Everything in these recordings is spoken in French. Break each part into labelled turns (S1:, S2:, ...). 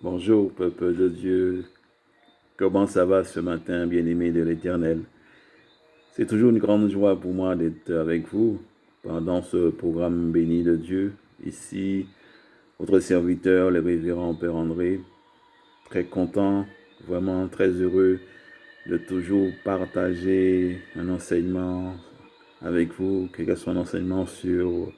S1: Bonjour, peuple de Dieu. Comment ça va ce matin, bien-aimé de l'Éternel? C'est toujours une grande joie pour moi d'être avec vous pendant ce programme béni de Dieu. Ici, votre serviteur, le révérend Père André, très content, vraiment très heureux de toujours partager un enseignement avec vous, que ce soit un enseignement sur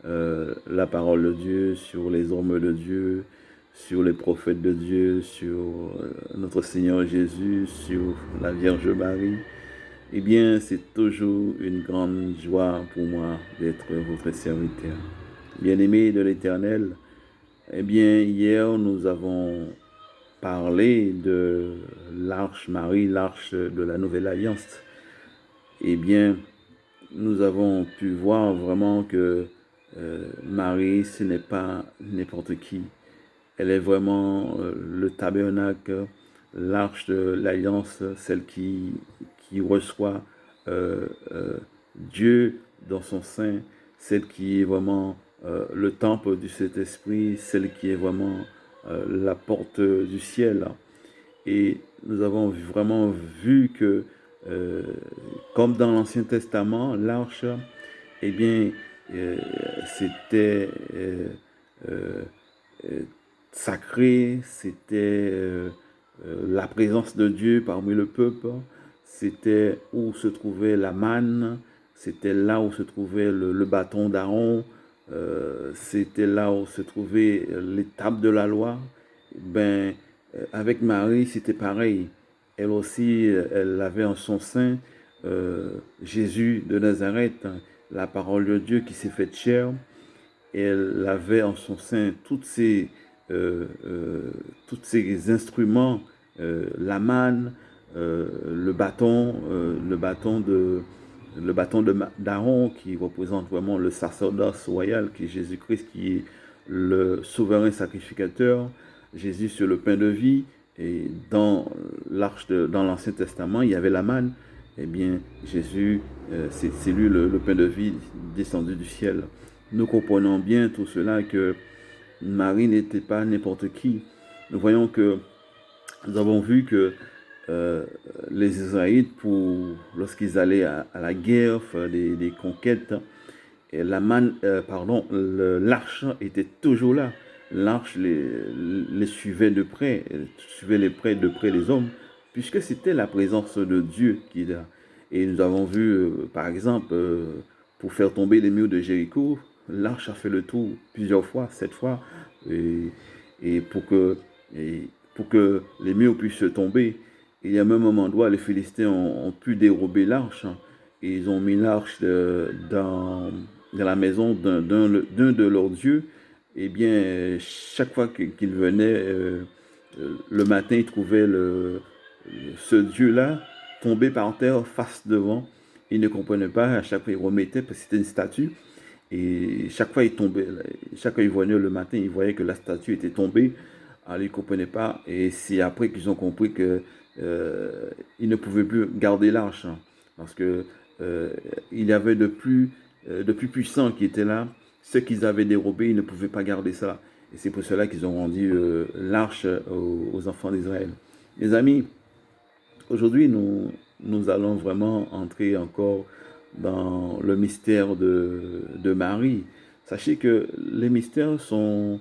S1: la parole de Dieu, sur les hommes de Dieu, sur les prophètes de Dieu, sur notre Seigneur Jésus, sur la Vierge Marie. Eh bien, c'est toujours une grande joie pour moi d'être votre serviteur. Bien-aimé de l'Éternel, eh bien, hier, nous avons parlé de l'arche Marie, l'arche de la Nouvelle Alliance. Eh bien, nous avons pu voir vraiment que Marie, ce n'est pas n'importe qui. Elle est vraiment le tabernacle, l'arche de l'alliance, celle qui reçoit Dieu dans son sein, celle qui est vraiment le temple du Saint-Esprit, celle qui est vraiment la porte du ciel. Et nous avons vraiment vu que, euh, comme dans l'Ancien Testament, l'arche, eh bien, euh, c'était euh, euh, sacré, c'était la présence de Dieu parmi le peuple, c'était où se trouvait la manne, c'était là où se trouvait le bâton d'Aaron, c'était là où se trouvait l'étape de la loi. Ben, avec Marie, c'était pareil. Elle aussi, elle avait en son sein Jésus de Nazareth, la parole de Dieu qui s'est faite chair. Et elle avait en son sein tous ces instruments, la manne, le bâton d'Aaron qui représente vraiment le sacerdoce royal qui est Jésus-Christ, qui est le souverain sacrificateur, Jésus sur le pain de vie. Et dans dans l'Ancien Testament, il y avait la manne. Eh bien, Jésus, c'est lui le pain de vie descendu du ciel. Nous comprenons bien tout cela que Marie n'était pas n'importe qui. Nous voyons que nous avons vu que euh, les Israélites, lorsqu'ils allaient à la guerre, faire des conquêtes, et l'arche était toujours là. L'arche les suivait de près, suivait de près les hommes, puisque c'était la présence de Dieu qui est là. Et nous avons vu, par exemple, pour faire tomber les murs de Jéricho, l'arche a fait le tour plusieurs fois, 7 fois, et, et pour que, pour que les murs puissent tomber. Il y a même un endroit, les Philistins ont pu dérober l'arche, hein, et ils ont mis l'arche dans la maison d'un de leurs dieux. Eh bien, chaque fois qu'ils venaient, le matin, ils trouvaient ce dieu-là tombé par terre face devant. Ils ne comprenaient pas, à chaque fois ils remettaient, parce que c'était une statue. Et chaque fois, chaque fois ils venaient le matin, ils voyaient que la statue était tombée. Alors, ils ne comprenaient pas. Et c'est après qu'ils ont compris que ils ne pouvaient plus garder l'arche, hein, parce que il y avait de plus puissant qui était là. Ceux qu'ils avaient dérobé, ils ne pouvaient pas garder ça. Et c'est pour cela qu'ils ont rendu l'arche aux enfants d'Israël. Les amis, aujourd'hui, nous allons vraiment entrer encore dans le mystère de Marie. Sachez que les mystères sont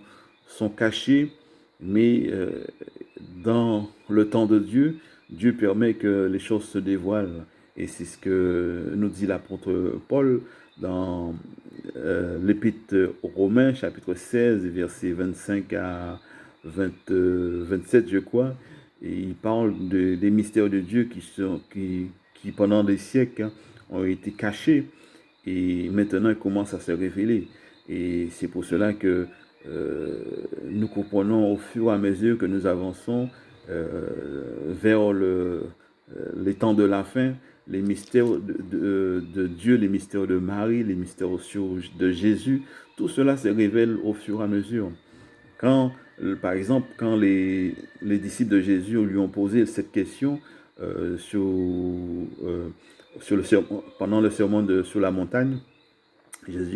S1: cachés, mais dans le temps de Dieu, Dieu permet que les choses se dévoilent. Et c'est ce que nous dit l'apôtre Paul dans l'épître aux Romains, chapitre 16, versets 25 à 27, je crois. Et il parle des mystères de Dieu qui pendant des siècles, hein, ont été cachés et maintenant ils commencent à se révéler. Et c'est pour cela que nous comprenons au fur et à mesure que nous avançons vers les temps de la fin, les mystères de Dieu, les mystères de Marie, les mystères aussi de Jésus, tout cela se révèle au fur et à mesure. Quand, par exemple, quand les disciples de Jésus lui ont posé cette question euh, sur, euh, pendant le sermon sur la montagne,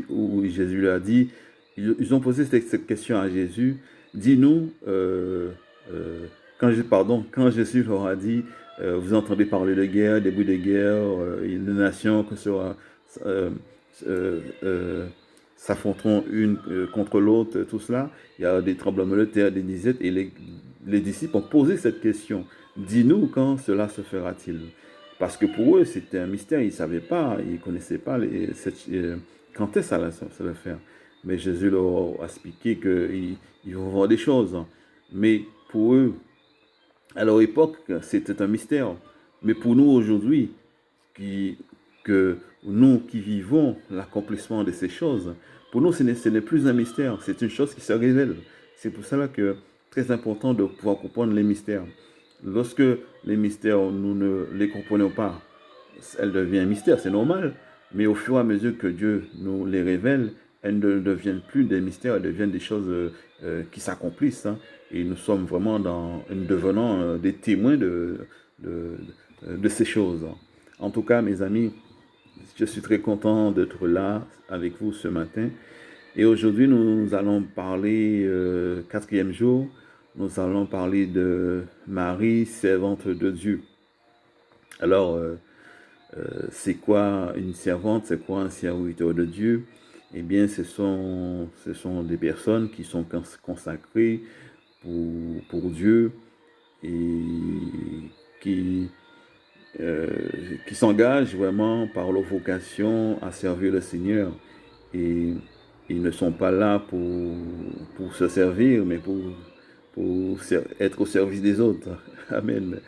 S1: où Jésus leur a dit, ils ont posé cette question à Jésus, dis-nous quand Jésus leur a dit, vous entendez parler de guerre, des bruits de guerre, les nations que sera, euh, euh, euh, s'affronteront une contre l'autre, tout cela, il y a des tremblements de terre, des disettes, et les disciples ont posé cette question. Dis-nous quand cela se fera-t-il? Parce que pour eux, c'était un mystère, ils ne savaient pas, ils ne connaissaient pas quand est-ce que ça va faire. Mais Jésus leur a expliqué qu'ils vont voir des choses. Mais pour eux, à leur époque, c'était un mystère. Mais pour nous aujourd'hui, qui, que nous qui vivons l'accomplissement de ces choses, pour nous, ce n'est plus un mystère, c'est une chose qui se révèle. C'est pour cela que c'est très important de pouvoir comprendre les mystères. Lorsque les mystères, nous ne les comprenons pas, elles deviennent un mystère, c'est normal. Mais au fur et à mesure que Dieu nous les révèle, elles ne deviennent plus des mystères, elles deviennent des choses qui s'accomplissent. Hein. Et nous sommes vraiment nous devenons des témoins de, de ces choses. En tout cas, mes amis, je suis très content d'être là avec vous ce matin. Et aujourd'hui, nous allons parler, quatrième jour, nous allons parler de Marie, servante de Dieu. Alors, c'est quoi une servante? C'est quoi un serviteur de Dieu? Eh bien, ce sont des personnes qui sont consacrées pour Dieu et qui, euh, qui s'engagent vraiment par leur vocation à servir le Seigneur. Et ils ne sont pas là pour se servir, mais pour être au service des autres. Amen.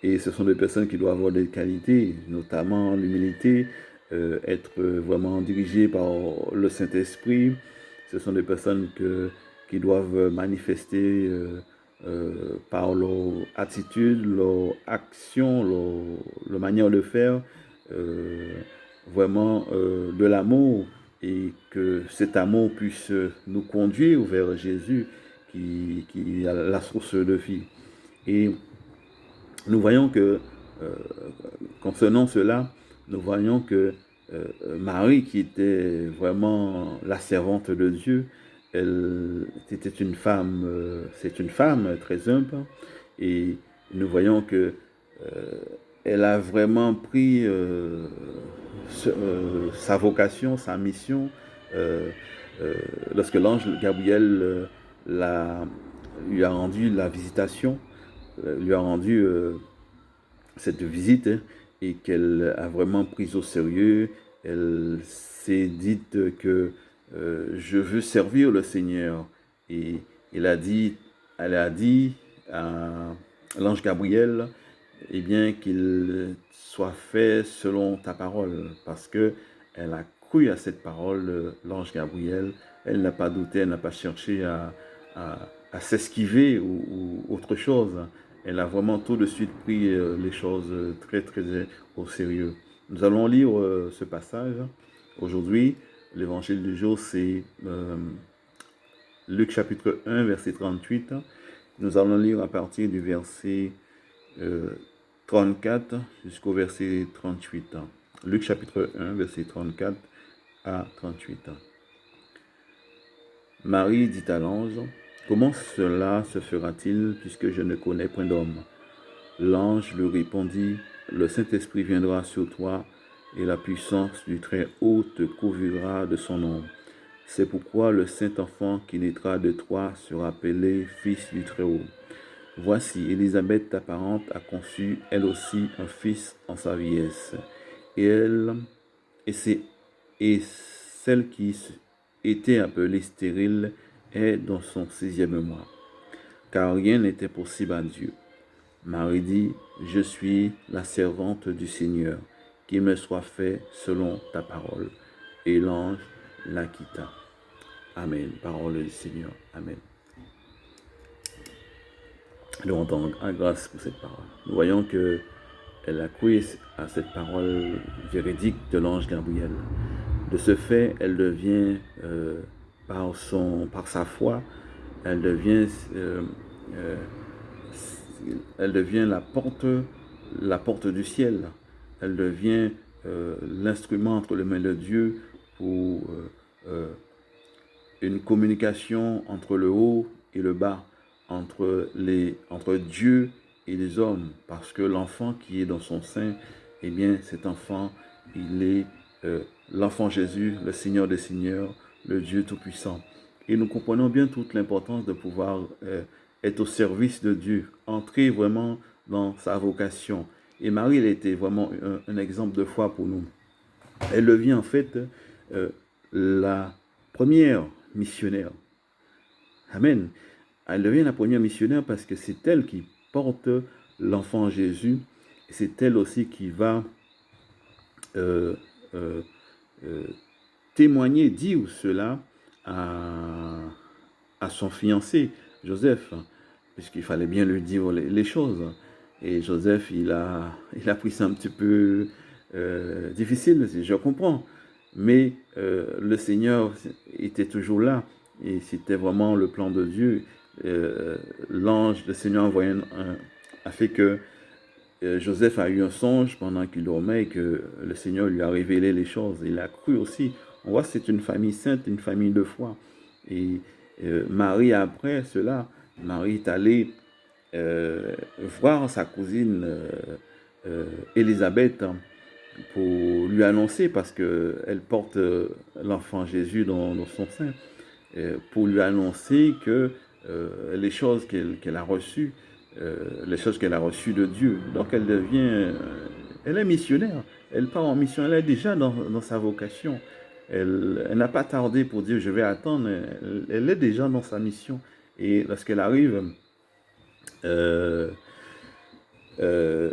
S1: Et ce sont des personnes qui doivent avoir des qualités, notamment l'humilité, être vraiment dirigées par le Saint-Esprit. Ce sont des personnes qui doivent manifester par leur attitude, leur action, leur manière de faire, euh, vraiment de l'amour et que cet amour puisse nous conduire vers Jésus qui est la source de vie. Et nous voyons que, euh, concernant cela, nous voyons que Marie, qui était vraiment la servante de Dieu, elle était c'est une femme très humble, et nous voyons que elle a vraiment pris sa vocation, sa mission, euh, euh, lorsque l'ange Gabriel lui a rendu la visitation, lui a rendu cette visite, hein, et qu'elle a vraiment pris au sérieux. Elle s'est dite que je veux servir le Seigneur. Et elle a dit à l'ange Gabriel, eh bien, qu'il soit fait selon ta parole, parce que elle a cru à cette parole, l'ange Gabriel. Elle n'a pas douté, elle n'a pas cherché à s'esquiver ou autre chose. Elle a vraiment tout de suite pris les choses très, très au sérieux. Nous allons lire ce passage. Aujourd'hui, l'évangile du jour, c'est Luc chapitre 1, verset 38. Nous allons lire à partir du verset 34 jusqu'au verset 38. Luc chapitre 1, verset 34 à 38. Marie dit à l'ange, comment cela se fera-t-il puisque je ne connais point d'homme? L'ange lui répondit, le Saint-Esprit viendra sur toi et la puissance du Très-Haut te couvrira de son ombre. C'est pourquoi le Saint-Enfant qui naîtra de toi sera appelé Fils du Très-Haut. Voici, Élisabeth, ta parente, a conçu elle aussi un fils en sa vieillesse. Et celle qui était appelée stérile est dans son 6e mois, car rien n'était possible à Dieu. Marie dit, je suis la servante du Seigneur, qu'il me soit fait selon ta parole. Et l'ange la quitta. Amen. Parole du Seigneur. Amen. Nous rendons grâce pour cette parole. Nous voyons que elle a cru à cette parole véridique de l'ange Gabriel. De ce fait, elle devient, par sa foi, elle devient, euh, elle devient la porte du ciel. Elle devient l'instrument entre les mains de Dieu pour une communication entre le haut et le bas, entre Dieu et les hommes, parce que l'enfant qui est dans son sein, eh bien, cet enfant, il est l'enfant Jésus, le Seigneur des Seigneurs, le Dieu Tout-Puissant. Et nous comprenons bien toute l'importance de pouvoir être au service de Dieu, entrer vraiment dans sa vocation. Et Marie, elle était vraiment un exemple de foi pour nous. Elle devient en fait la première missionnaire. Amen. Elle devient la première missionnaire parce que c'est elle qui porte l'enfant Jésus. C'est elle aussi qui va euh, euh, euh, témoigner, dire cela à son fiancé, Joseph, puisqu'il fallait bien lui dire les choses. Et Joseph, il a pris ça un petit peu difficile, je comprends. Mais le Seigneur était toujours là. Et c'était vraiment le plan de Dieu. L'ange, le Seigneur a fait que Joseph a eu un songe pendant qu'il dormait et que le Seigneur lui a révélé les choses. Il a cru aussi. On voit que c'est une famille sainte, une famille de foi. Et Marie, après cela, Marie est allée voir sa cousine Élisabeth pour lui annoncer, parce qu'elle porte l'enfant Jésus dans son sein, pour lui annoncer que les choses qu'elle a reçues, les choses qu'elle a reçues de Dieu. Donc elle devient, elle est missionnaire, elle part en mission, elle est déjà dans sa vocation. Elle n'a pas tardé pour dire je vais attendre, elle est déjà dans sa mission. Et lorsqu'elle arrive euh, euh,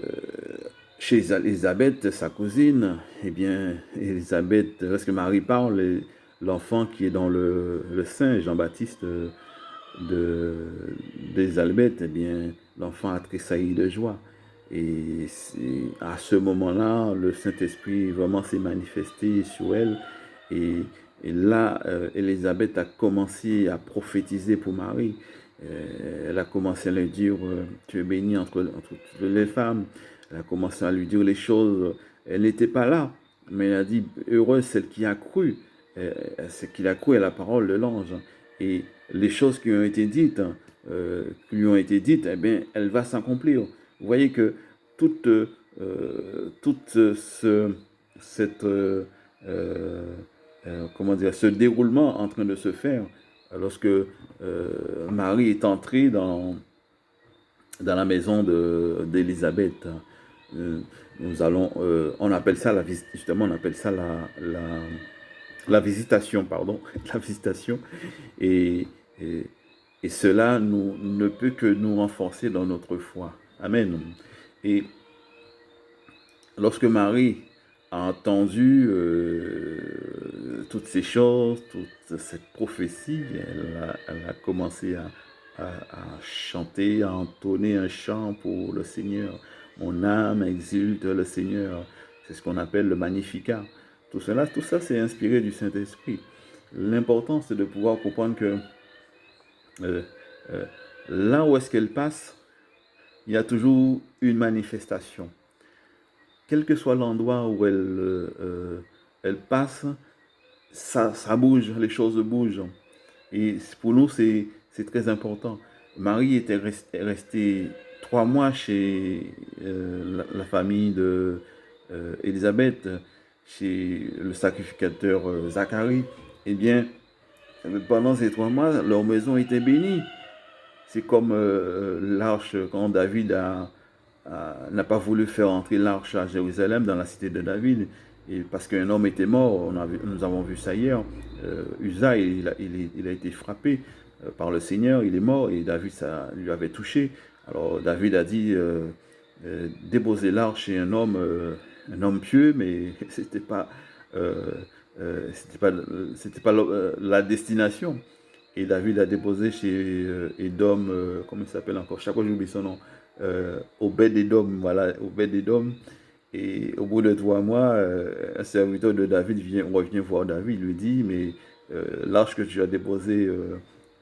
S1: chez Élisabeth, sa cousine, eh bien, Élisabeth, lorsque Marie parle, l'enfant qui est dans le sein, Jean-Baptiste d'Élisabeth, eh bien, l'enfant a tressailli de joie. Et à ce moment-là, le Saint-Esprit vraiment s'est manifesté sur elle. Et, et là, Élisabeth a commencé à prophétiser pour Marie. Elle a commencé à lui dire, tu es bénie entre toutes les femmes. Elle a commencé à lui dire les choses. Elle n'était pas là, mais elle a dit, heureuse celle qui a cru. Celle qui a cru à la parole de l'ange. Et les choses qui ont été dites, qui lui ont été dites, eh bien, elle va s'accomplir. Vous voyez que toute, cette, comment dire, ce déroulement en train de se faire, lorsque Marie est entrée dans la maison d'Élisabeth. On appelle ça justement, on appelle ça la visitation, pardon, la visitation. Et, et, et cela ne peut que nous renforcer dans notre foi. Amen. Et lorsque Marie a entendu toutes ces choses, toute cette prophétie, elle a commencé à chanter, à entonner un chant pour le Seigneur. Mon âme exulte le Seigneur. C'est ce qu'on appelle le Magnificat. Tout ça, c'est inspiré du Saint-Esprit. L'important, c'est de pouvoir comprendre que euh, euh, là où est-ce qu'elle passe, il y a toujours une manifestation. Quel que soit l'endroit où elle passe, ça bouge, les choses bougent. Et pour nous, c'est très important. Marie était restée 3 mois chez la famille de Élisabeth, chez le sacrificateur Zacharie. Eh bien, pendant ces 3 mois, leur maison était bénie. C'est comme l'arche, quand David n'a pas voulu faire entrer l'arche à Jérusalem, dans la cité de David, et parce qu'un homme était mort. Nous avons vu ça hier. Uza, il a été frappé par le Seigneur, il est mort, et David, ça lui avait touché. Alors David a dit, déposer l'arche chez un homme pieux, mais c'était pas, c'était pas la destination. Et David a déposé chez Edom, comment il s'appelle encore, chaque fois j'oublie son nom, Obed-Edom, voilà, Obed-Edom. Et au bout de 3 mois, un serviteur de David revient voir David, lui dit, mais l'arche que tu as déposée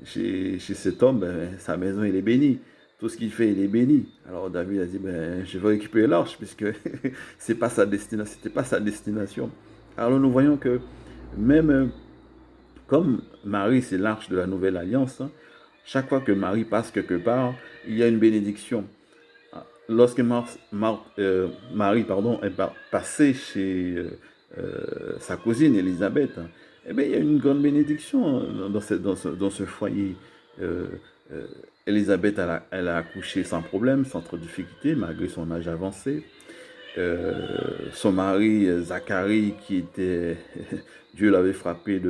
S1: chez cet homme, ben, sa maison, il est bénie. Tout ce qu'il fait, il est béni. Alors David a dit, ben, je vais récupérer l'arche, puisque c'est pas sa destination, c'était pas sa destination. Alors nous voyons que même comme Marie, c'est l'arche de la nouvelle alliance, hein, Chaque fois que Marie passe quelque part, il y a une bénédiction. Lorsque Marie est passée chez sa cousine Élisabeth, eh bien, il y a une grande bénédiction dans ce foyer. Euh, euh, Élisabeth, elle a accouché sans problème, sans trop de difficulté, malgré son âge avancé. Son mari, Zacharie, qui était, Dieu l'avait frappé,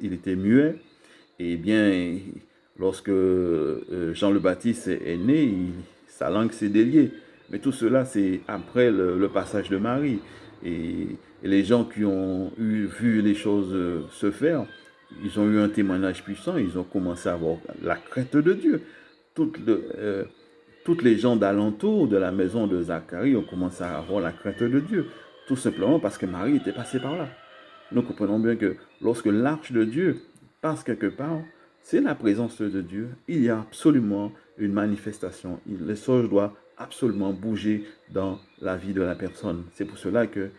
S1: il était muet. Et bien, lorsque Jean le Baptiste est né, sa langue s'est déliée. Mais tout cela, c'est après le passage de Marie. Et les gens qui ont vu les choses se faire, ils ont eu un témoignage puissant, ils ont commencé à avoir la crainte de Dieu. Toutes, toutes les gens d'alentour de la maison de Zacharie ont commencé à avoir la crainte de Dieu. Tout simplement parce que Marie était passée par là. Nous comprenons bien que lorsque l'arche de Dieu passe quelque part, c'est la présence de Dieu. Il y a absolument une manifestation. Les choses doivent absolument bouger dans la vie de la personne. C'est pour cela que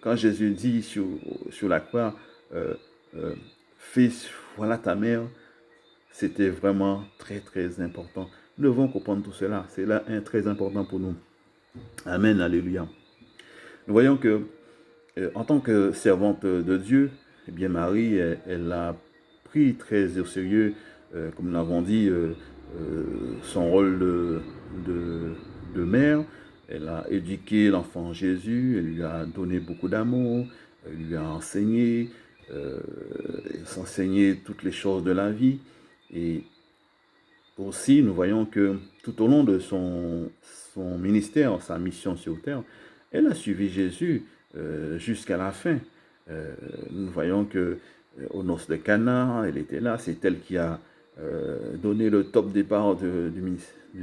S1: quand Jésus dit sur la croix, euh, euh, Fils, voilà ta mère, c'était vraiment très, très important. Nous devons comprendre tout cela. C'est là très important pour nous. Amen, alléluia. Nous voyons que en tant que servante de Dieu, eh bien Marie, elle a pris très au sérieux, comme nous l'avons dit, son rôle de mère. Elle a éduqué l'enfant Jésus, elle lui a donné beaucoup d'amour, elle lui a enseigné, s'enseigner toutes les choses de la vie. Et aussi, nous voyons que tout au long de son ministère, sa mission sur terre, elle a suivi Jésus jusqu'à la fin. Nous voyons que aux noces de Cana, elle était là. C'est elle qui a donné le top départ de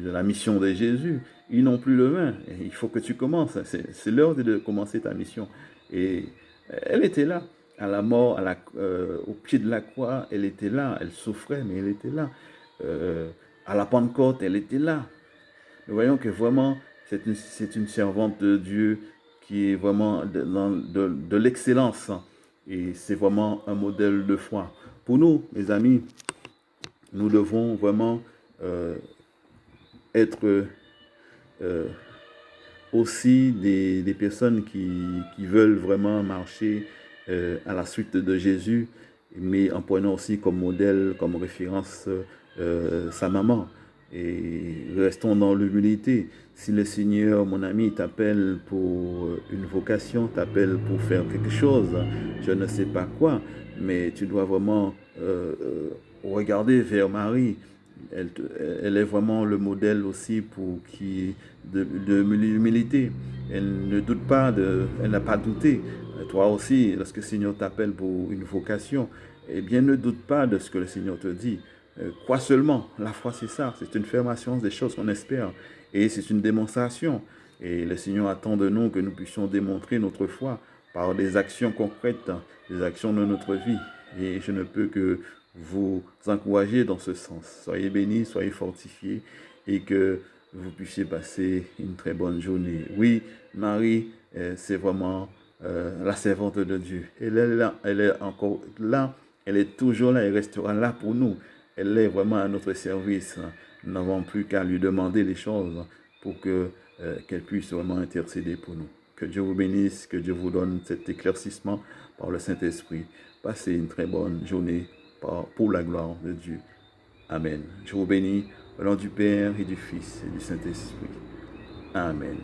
S1: la mission de Jésus. Ils n'ont plus le vin. Et il faut que tu commences. C'est l'heure de commencer ta mission. Et elle était là. À la mort, au pied de la croix, elle était là. Elle souffrait, mais elle était là. À la Pentecôte, elle était là. Nous voyons que vraiment, c'est une servante de Dieu qui est vraiment de l'excellence. Et c'est vraiment un modèle de foi. Pour nous, mes amis, nous devons vraiment être aussi des personnes qui veulent vraiment marcher à la suite de Jésus, mais en prenant aussi comme modèle, comme référence sa maman. Et restons dans l'humilité. Si le Seigneur, mon ami, t'appelle pour une vocation, t'appelle pour faire quelque chose, je ne sais pas quoi, mais tu dois vraiment regarder vers Marie. Elle, elle est vraiment le modèle aussi de l'humilité. Elle ne doute pas, elle n'a pas douté. Toi aussi, lorsque le Seigneur t'appelle pour une vocation, eh bien, ne doute pas de ce que le Seigneur te dit. Crois seulement. La foi, c'est ça. C'est une affirmation des choses qu'on espère. Et c'est une démonstration. Et le Seigneur attend de nous que nous puissions démontrer notre foi par des actions concrètes, des actions de notre vie. Et je ne peux que vous encourager dans ce sens. Soyez bénis, soyez fortifiés et que vous puissiez passer une très bonne journée. Oui, Marie, c'est vraiment la servante de Dieu. Elle est là, elle est encore là, elle est toujours là, elle restera là pour nous. Elle est vraiment à notre service. Nous n'avons plus qu'à lui demander les choses pour qu'elle puisse vraiment intercéder pour nous. Que Dieu vous bénisse, que Dieu vous donne cet éclaircissement par le Saint-Esprit. Passez une très bonne journée pour la gloire de Dieu. Amen. Je vous bénis au nom du Père et du Fils et du Saint-Esprit. Amen.